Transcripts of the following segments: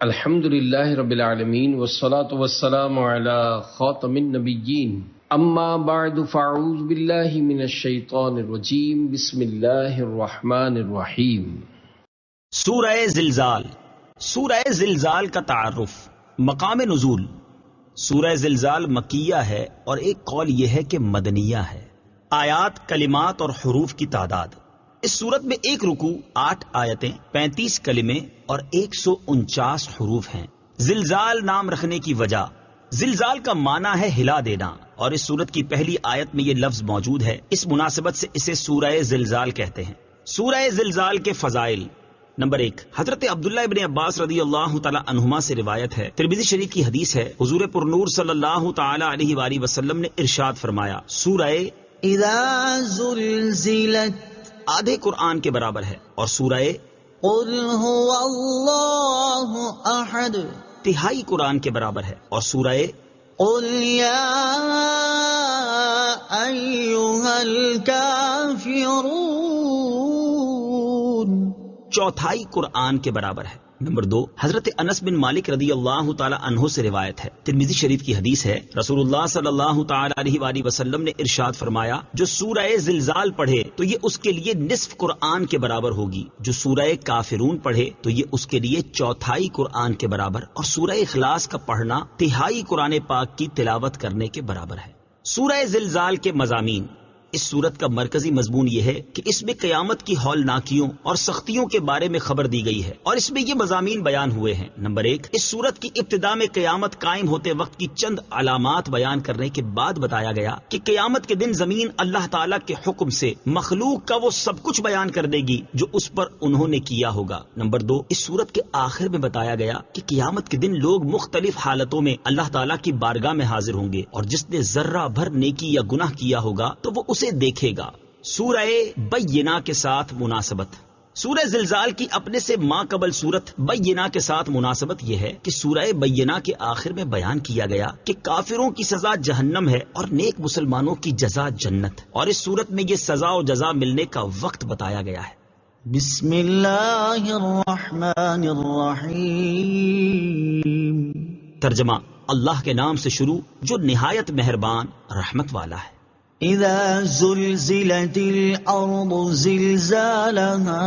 الحمد للہ رب العالمین والصلاة والسلام علی خاتم النبیین اما بعد فاعوذ باللہ من الشیطان الرجیم بسم اللہ الرحمن الرحیم۔ سورہ زلزال۔ سورہ زلزال کا تعارف۔ مقام نزول۔ سورہ زلزال مکیہ ہے اور ایک قول یہ ہے کہ مدنیہ ہے۔ آیات، کلمات اور حروف کی تعداد۔ اس سورت میں ایک رکوع، 8 آیتیں، 35 کلمے اور 149 حروف ہیں۔ زلزال نام رکھنے کی وجہ، زلزال کا معنی ہے ہلا دینا، اور اس سورت کی پہلی آیت میں یہ لفظ موجود ہے، اس مناسبت سے اسے سورہ زلزال کہتے ہیں۔ سورہ زلزال کے فضائل۔ نمبر 1، حضرت عبداللہ ابن عباس رضی اللہ تعالی عنہما سے روایت ہے، ترمذی شریف کی حدیث ہے، حضور پرنور صلی اللہ تعالی علیہ وآلہ وسلم نے ارشاد فرمایا، سورہ اذا زلزلت آدھے قرآن کے برابر ہے، اور سورہ قل هو اللہ احد تہائی قرآن کے برابر ہے، اور سورہ قل یا ایھا الکافرون چوتھائی قرآن کے برابر ہے۔ نمبر 2، حضرت انس بن مالک رضی اللہ تعالی عنہ سے روایت ہے، ترمذی شریف کی حدیث ہے، رسول اللہ صلی اللہ تعالی علیہ وآلہ وسلم نے ارشاد فرمایا، جو سورہ زلزال پڑھے تو یہ اس کے لیے نصف قرآن کے برابر ہوگی، جو سورہ کافرون پڑھے تو یہ اس کے لیے چوتھائی قرآن کے برابر، اور سورہ اخلاص کا پڑھنا تہائی قرآن پاک کی تلاوت کرنے کے برابر ہے۔ سورہ زلزال کے مضامین۔ اس سورت کا مرکزی مضمون یہ ہے کہ اس میں قیامت کی ہولناکیوں اور سختیوں کے بارے میں خبر دی گئی ہے، اور اس میں یہ مضامین بیان ہوئے ہیں۔ نمبر 1، اس سورت کی ابتدا میں قیامت قائم ہوتے وقت کی چند علامات بیان کرنے کے بعد بتایا گیا کہ قیامت کے دن زمین اللہ تعالیٰ کے حکم سے مخلوق کا وہ سب کچھ بیان کر دے گی جو اس پر انہوں نے کیا ہوگا۔ نمبر 2، اس سورت کے آخر میں بتایا گیا کہ قیامت کے دن لوگ مختلف حالتوں میں اللہ تعالیٰ کی بارگاہ میں حاضر ہوں گے، اور جس نے ذرہ بھر نیکی یا گناہ کیا ہوگا تو وہ اسے دیکھے گا۔ سورہ بینہ کے ساتھ مناسبت۔ سورہ زلزال کی اپنے سے ما قبل سورت بینہ کے ساتھ مناسبت یہ ہے کہ سورہ بینہ کے آخر میں بیان کیا گیا کہ کافروں کی سزا جہنم ہے اور نیک مسلمانوں کی جزا جنت، اور اس سورت میں یہ سزا و جزا ملنے کا وقت بتایا گیا ہے۔ بسم اللہ الرحمن الرحیم۔ ترجمہ، اللہ کے نام سے شروع جو نہایت مہربان رحمت والا ہے۔ اذا زلزلت الارض زلزالها۔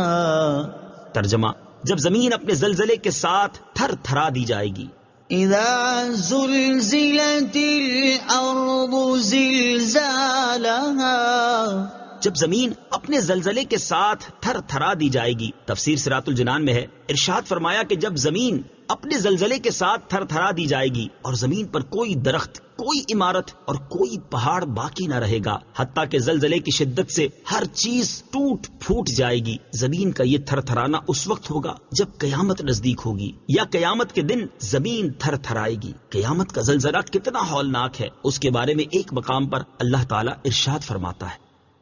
ترجمہ، جب زمین اپنے زلزلے کے ساتھ تھر تھرا دی جائے گی۔ اذا زلزلت الارض زلزالها، جب زمین اپنے زلزلے کے ساتھ تھر تھرا دی جائے گی۔ تفسیر صراط الجنان میں ہے، ارشاد فرمایا کہ جب زمین اپنے زلزلے کے ساتھ تھر تھرا دی جائے گی اور زمین پر کوئی درخت، کوئی عمارت اور کوئی پہاڑ باقی نہ رہے گا، حتیٰ کہ زلزلے کی شدت سے ہر چیز ٹوٹ پھوٹ جائے گی۔ زمین کا یہ تھر تھرانا اس وقت ہوگا جب قیامت نزدیک ہوگی، یا قیامت کے دن زمین تھر تھرائے گی۔ قیامت کا زلزلہ کتنا ہولناک ہے، اس کے بارے میں ایک مقام پر اللہ تعالیٰ ارشاد فرماتا ہے،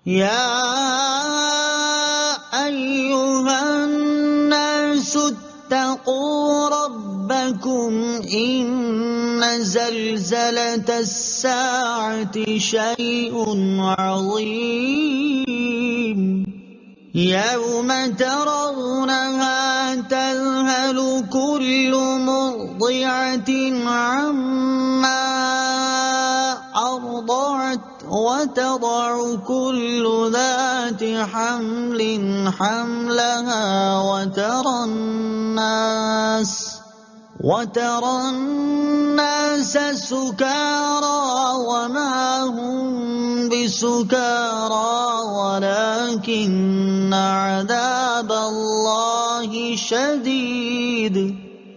یا ایھا الناس اتقوا ربکم ان زلزلة الساعة شیء عظیم یوم ترونها تذهل كل مرضعة عما أرضعت وتضع كل ذات حمل حملها وترى الناس سكارى وما هم بسكارى ولكن عذاب الله شديد۔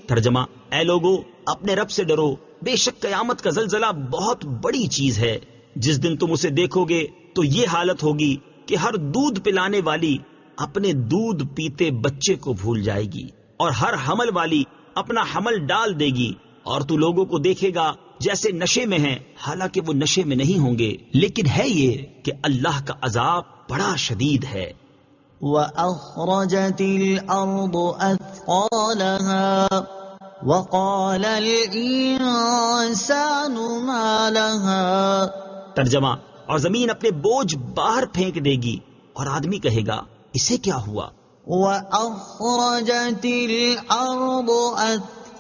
ترجمہ، اے لوگو، اپنے رب سے ڈرو، بے شک قیامت کا زلزلہ بہت بڑی چیز ہے۔ جس دن تم اسے دیکھو گے تو یہ حالت ہوگی کہ ہر دودھ پلانے والی اپنے دودھ پیتے بچے کو بھول جائے گی، اور ہر حمل والی اپنا حمل ڈال دے گی، اور تو لوگوں کو دیکھے گا جیسے نشے میں ہیں، حالانکہ وہ نشے میں نہیں ہوں گے، لیکن ہے یہ کہ اللہ کا عذاب بڑا شدید ہے۔ وَأَخْرَجَتِ الْأَرْضُ أَثْقَالَهَا وَقَالَ الْإِنسَانُ مَا لَهَا۔ ترجمہ، اور زمین اپنے بوجھ باہر پھینک دے گی، اور آدمی کہے گا اسے کیا ہوا۔ وَأَخْرَجَتِ الْأَرْضُ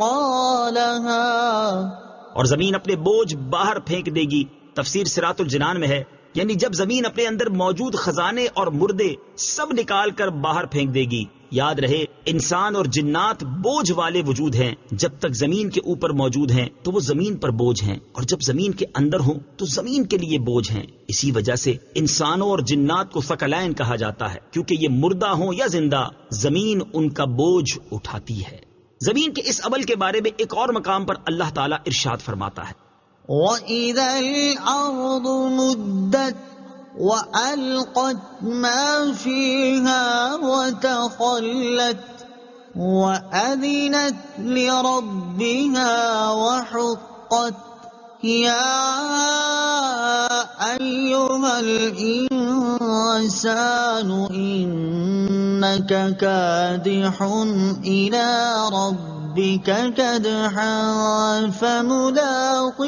أثقالها اور زمین اپنے بوجھ باہر پھینک دے گی. تفسیر صراط الجنان میں ہے یعنی جب زمین اپنے اندر موجود خزانے اور مردے سب نکال کر باہر پھینک دے گی. یاد رہے انسان اور جنات بوجھ والے وجود ہیں. جب تک زمین کے اوپر موجود ہیں تو وہ زمین پر بوجھ ہیں، اور جب زمین کے اندر ہوں تو زمین کے لیے بوجھ ہیں. اسی وجہ سے انسانوں اور جنات کو ثقلین کہا جاتا ہے، کیونکہ یہ مردہ ہوں یا زندہ زمین ان کا بوجھ اٹھاتی ہے. زمین کے اس عمل کے بارے میں ایک اور مقام پر اللہ تعالیٰ ارشاد فرماتا ہے، وَإِذَا الْأَرْضُ مُدَّتْ وَأَلْقَتْ مَا فِيهَا وَتَخَلَّتْ وَأَذِنَتْ لِرَبِّهَا وَحُقَّتْ يَا أَيُّهَا الْإِنسَانُ إِنَّكَ كَادِحٌ إِلَى رَبِّكَ كَدْحًا فَمُلَاقِيهِ.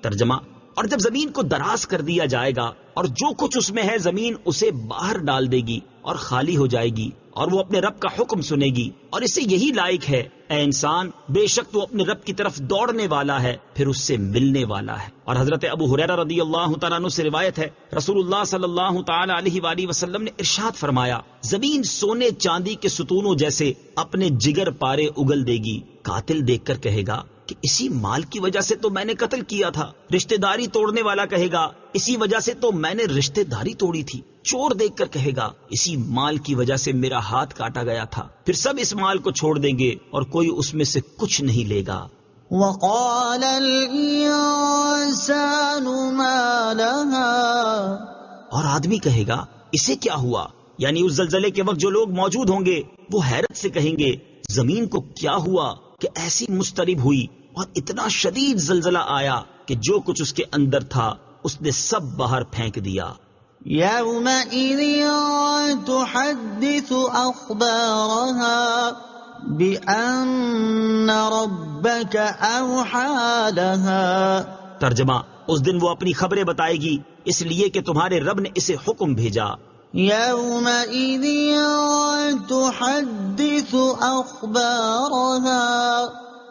ترجمہ، اور جب زمین کو دراز کر دیا جائے گا اور جو کچھ اس میں ہے زمین اسے باہر ڈال دے گی اور خالی ہو جائے گی، اور وہ اپنے رب کا حکم سنے گی اور اسے یہی لائق ہے. اے انسان، بے شک تو اپنے رب کی طرف دوڑنے والا ہے، پھر اس سے ملنے والا ہے. اور حضرت ابو ہریرہ رضی اللہ تعالیٰ عنہ سے روایت ہے، رسول اللہ صلی اللہ تعالیٰ علیہ وآلہ وسلم نے ارشاد فرمایا، زمین سونے چاندی کے ستونوں جیسے اپنے جگر پارے اگل دے گی. قاتل دیکھ کر کہے گا کہ اسی مال کی وجہ سے تو میں نے قتل کیا تھا. رشتہ داری توڑنے والا کہے گا اسی وجہ سے تو میں نے رشتہ داری توڑی تھی. چور دیکھ کر کہے گا اسی مال کی وجہ سے میرا ہاتھ کاٹا گیا تھا. پھر سب اس مال کو چھوڑ دیں گے اور کوئی اس میں سے کچھ نہیں لے گا. وَقَالَ الْإِنسَانُ مَا لَهَا اور آدمی کہے گا اسے کیا ہوا؟ یعنی اس زلزلے کے وقت جو لوگ موجود ہوں گے وہ حیرت سے کہیں گے زمین کو کیا ہوا کہ ایسی مضطرب ہوئی اور اتنا شدید زلزلہ آیا کہ جو کچھ اس کے اندر تھا اس نے سب باہر پھینک دیا. يَوْمَئِذٍ تُحَدِّثُ أَخْبَارَهَا بِأَنَّ رَبَّكَ أَوْحَى لَهَا. ترجمہ، اس دن وہ اپنی خبریں بتائے گی اس لیے کہ تمہارے رب نے اسے حکم بھیجا. يَوْمَئِذٍ تُحَدِّثُ أَخْبَارَهَا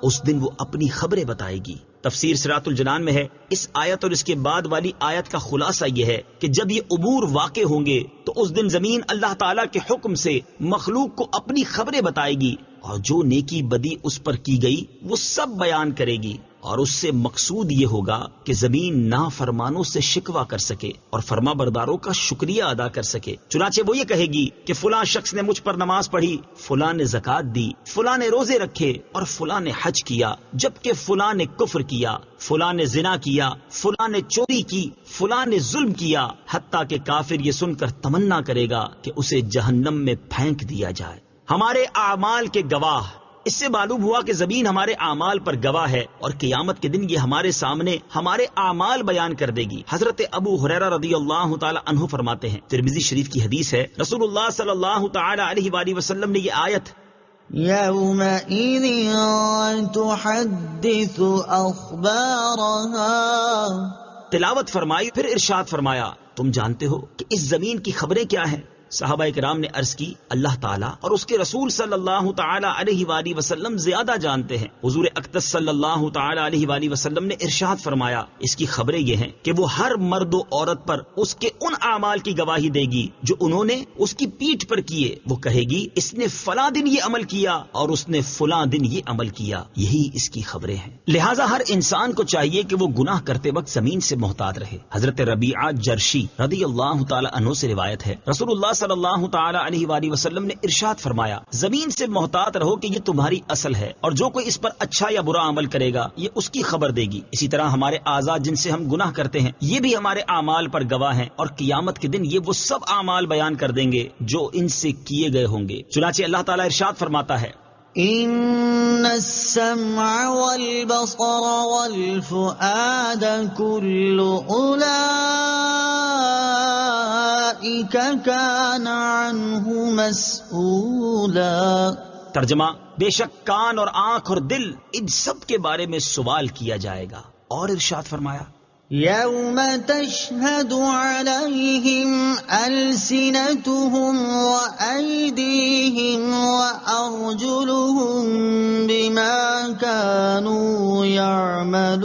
اس دن وہ اپنی خبریں بتائے گی. تفسیر صراط الجنان میں ہے اس آیت اور اس کے بعد والی آیت کا خلاصہ یہ ہے کہ جب یہ امور واقع ہوں گے تو اس دن زمین اللہ تعالیٰ کے حکم سے مخلوق کو اپنی خبریں بتائے گی، اور جو نیکی بدی اس پر کی گئی وہ سب بیان کرے گی. اور اس سے مقصود یہ ہوگا کہ زمین نافرمانوں سے شکوہ کر سکے اور فرما برداروں کا شکریہ ادا کر سکے. چنانچہ وہ یہ کہے گی کہ فلاں شخص نے مجھ پر نماز پڑھی، فلاں نے زکوٰۃ دی، فلاں نے روزے رکھے اور فلاں نے حج کیا، جبکہ فلاں نے کفر کیا، فلاں نے زنا کیا، فلاں نے چوری کی، فلاں نے ظلم کیا، حتیٰ کہ کافر یہ سن کر تمنا کرے گا کہ اسے جہنم میں پھینک دیا جائے. ہمارے اعمال کے گواہ. اس سے معلوم ہوا کہ زمین ہمارے اعمال پر گواہ ہے اور قیامت کے دن یہ ہمارے سامنے ہمارے اعمال بیان کر دے گی. حضرت ابو ہریرہ رضی اللہ تعالی عنہ فرماتے ہیں، ترمذی شریف کی حدیث ہے، رسول اللہ صلی اللہ تعالی علیہ وآلہ وسلم نے یہ آیت يَوْمَئِذٍ تُحَدِّثُ أَخْبَارَهَا تلاوت فرمائی. پھر ارشاد فرمایا تم جانتے ہو کہ اس زمین کی خبریں کیا ہیں؟ صحابہ کرام نے عرض کی اللہ تعالیٰ اور اس کے رسول صلی اللہ تعالی علیہ وآلہ وسلم زیادہ جانتے ہیں. حضور اقدس صلی اللہ تعالی علیہ وآلہ وسلم نے ارشاد فرمایا اس کی خبریں یہ ہیں کہ وہ ہر مرد و عورت پر اس کے ان اعمال کی گواہی دے گی جو انہوں نے اس کی پیٹھ پر کیے. وہ کہے گی اس نے فلاں دن یہ عمل کیا اور اس نے فلاں دن یہ عمل کیا. یہی اس کی خبریں ہیں. لہٰذا ہر انسان کو چاہیے کہ وہ گناہ کرتے وقت زمین سے محتاط رہے. حضرت ربیعہ جرشی رضی اللہ تعالی عنہ سے روایت ہے، رسول اللہ صلی اللہ تعالی علیہ وآلہ وسلم نے ارشاد فرمایا زمین سے محتاط رہو کہ یہ تمہاری اصل ہے، اور جو کوئی اس پر اچھا یا برا عمل کرے گا یہ اس کی خبر دے گی. اسی طرح ہمارے اعضاء جن سے ہم گناہ کرتے ہیں یہ بھی ہمارے اعمال پر گواہ ہیں، اور قیامت کے دن یہ وہ سب اعمال بیان کر دیں گے جو ان سے کیے گئے ہوں گے. چنانچہ اللہ تعالیٰ ارشاد فرماتا ہے إِنَّ السَّمْعَ وَالْبَصَرَ وَالْفُؤَادَ كُلُّ أُولَئِكَ كَانَ عَنْهُ مَسْئُولًا. ترجمہ، بے شک کان اور آنکھ اور دل ان سب کے بارے میں سوال کیا جائے گا. اور ارشاد فرمایا يوم تشهد عليهم ألسنتهم وأيديهم وأرجلهم بما كانوا يعملون.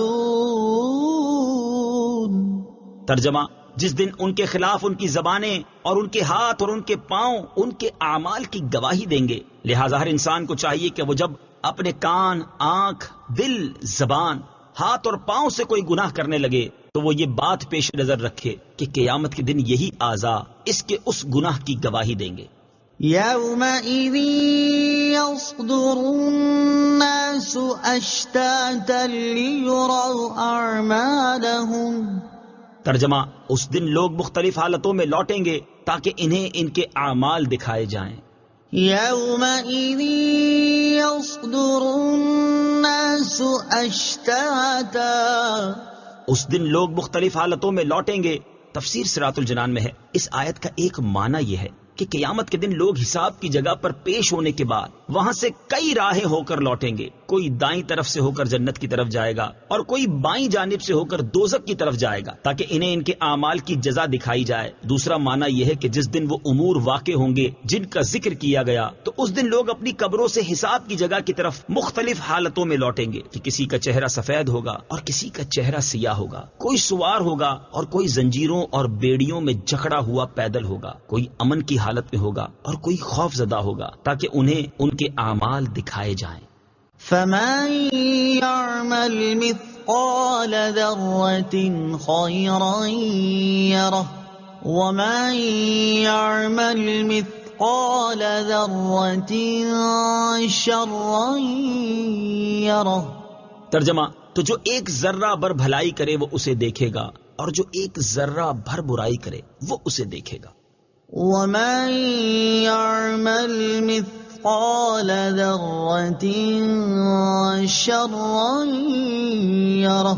ترجمہ: جس دن ان کے خلاف ان کی زبانیں اور ان کے ہاتھ اور ان کے پاؤں ان کے اعمال کی گواہی دیں گے. لہذا ہر انسان کو چاہیے کہ وہ جب اپنے کان، آنکھ، دل، زبان، ہاتھ اور پاؤں سے کوئی گناہ کرنے لگے تو وہ یہ بات پیش نظر رکھے کہ قیامت کے دن یہی اعضاء اس کے اس گناہ کی گواہی دیں گے. يومئذ يصدر الناس أشتاتا ليروا أعمالهم. ترجمہ: اس دن لوگ مختلف حالتوں میں لوٹیں گے تاکہ انہیں ان کے اعمال دکھائے جائیں. يومئذ يصدر الناس أشتاتا. اس دن لوگ مختلف حالتوں میں لوٹیں گے. تفسیر صراط الجنان میں ہے اس آیت کا ایک معنی یہ ہے کہ قیامت کے دن لوگ حساب کی جگہ پر پیش ہونے کے بعد وہاں سے کئی راہیں ہو کر لوٹیں گے. کوئی دائیں طرف سے ہو کر جنت کی طرف جائے گا اور کوئی بائیں جانب سے ہو کر دوزخ کی طرف جائے گا تاکہ انہیں ان کے اعمال کی جزا دکھائی جائے. دوسرا معنی یہ ہے کہ جس دن وہ امور واقع ہوں گے جن کا ذکر کیا گیا تو اس دن لوگ اپنی قبروں سے حساب کی جگہ کی طرف مختلف حالتوں میں لوٹیں گے کہ کسی کا چہرہ سفید ہوگا اور کسی کا چہرہ سیاہ ہوگا، کوئی سوار ہوگا اور کوئی زنجیروں اور بیڑیوں میں جکڑا ہوا پیدل ہوگا، کوئی امن کی حالت میں ہوگا اور کوئی خوف زدہ ہوگا تاکہ انہیں ان کے اعمال دکھائے جائیں. فمن يعمل مثقال ذرة خيرا يره ومن يعمل مثقال ذرة شرا يره. ترجمہ: تو جو ایک ذرہ بھر بھلائی کرے وہ اسے دیکھے گا اور جو ایک ذرہ بھر برائی کرے وہ اسے دیکھے گا. ومن يعمل مثقال ذرة شرا يره.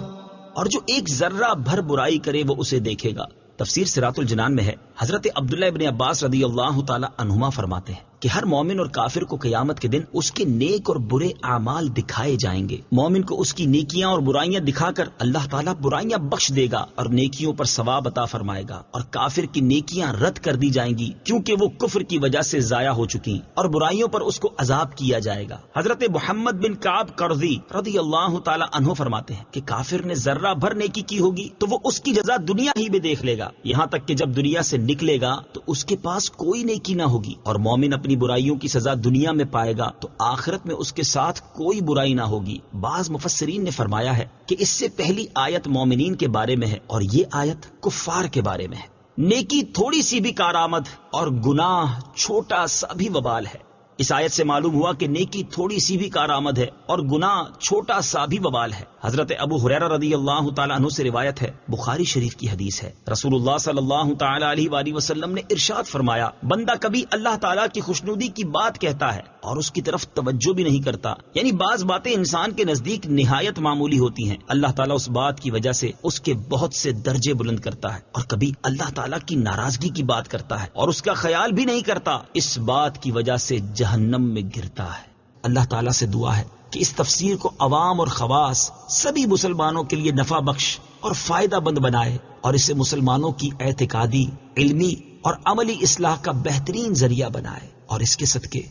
اور جو ایک ذرہ بھر برائی کرے وہ اسے دیکھے گا. تفسیر صراط الجنان میں ہے حضرت عبداللہ ابن عباس رضی اللہ تعالی عنہما فرماتے ہیں کہ ہر مومن اور کافر کو قیامت کے دن اس کے نیک اور برے اعمال دکھائے جائیں گے. مومن کو اس کی نیکیاں اور برائیاں دکھا کر اللہ تعالیٰ برائیاں بخش دے گا اور نیکیوں پر ثواب عطا فرمائے گا، اور کافر کی نیکیاں رد کر دی جائیں گی کیونکہ وہ کفر کی وجہ سے ضائع ہو چکی، اور برائیوں پر اس کو عذاب کیا جائے گا. حضرت محمد بن کعب قرظی رضی اللہ تعالی عنہ فرماتے ہیں کہ کافر نے ذرہ بھر نیکی کی ہوگی تو وہ اس کی جزا دنیا ہی میں دیکھ لے گا، یہاں تک کہ جب دنیا سے نکلے گا تو اس کے پاس کوئی نیکی نہ ہوگی. اور مومن اپنی برائیوں کی سزا دنیا میں پائے گا تو آخرت میں اس کے ساتھ کوئی برائی نہ ہوگی. بعض مفسرین نے فرمایا ہے کہ اس سے پہلی آیت مومنین کے بارے میں ہے اور یہ آیت کفار کے بارے میں ہے. نیکی تھوڑی سی بھی کارآمد اور گناہ چھوٹا سا بھی وبال ہے. اس آیت سے معلوم ہوا کہ نیکی تھوڑی سی بھی کارآمد ہے اور گناہ چھوٹا سا بھی وبال ہے. حضرت ابو ہریرہ رضی اللہ تعالیٰ عنہ سے روایت ہے، بخاری شریف کی حدیث ہے، رسول اللہ صلی اللہ تعالیٰ علیہ وآلہ وسلم نے ارشاد فرمایا، بندہ کبھی اللہ تعالیٰ کی خوشنودی کی بات کہتا ہے اور اس کی طرف توجہ بھی نہیں کرتا. یعنی بعض باتیں انسان کے نزدیک نہایت معمولی ہوتی ہیں، اللہ تعالیٰ اس بات کی وجہ سے اس کے بہت سے درجے بلند کرتا ہے. اور کبھی اللہ تعالیٰ کی ناراضگی کی بات کرتا ہے اور اس کا خیال بھی نہیں کرتا، اس بات کی وجہ سے جہنم میں گرتا ہے. اللہ تعالیٰ سے دعا ہے کہ اس تفسیر کو عوام اور خواص سبھی مسلمانوں کے لیے نفع بخش اور فائدہ مند بنائے اور اسے مسلمانوں کی اعتقادی، علمی اور عملی اصلاح کا بہترین ذریعہ بنائے. اور اس کے صدقے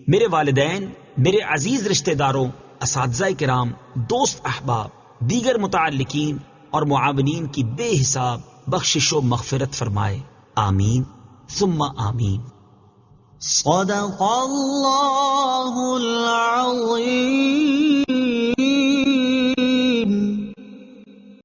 میرے والدین، میرے عزیز رشتہ داروں، اساتذہ کرام، دوست احباب، دیگر متعلقین اور معاونین کی بے حساب بخشش و مغفرت فرمائے. آمین ثم آمین. صدق اللہ العظیم.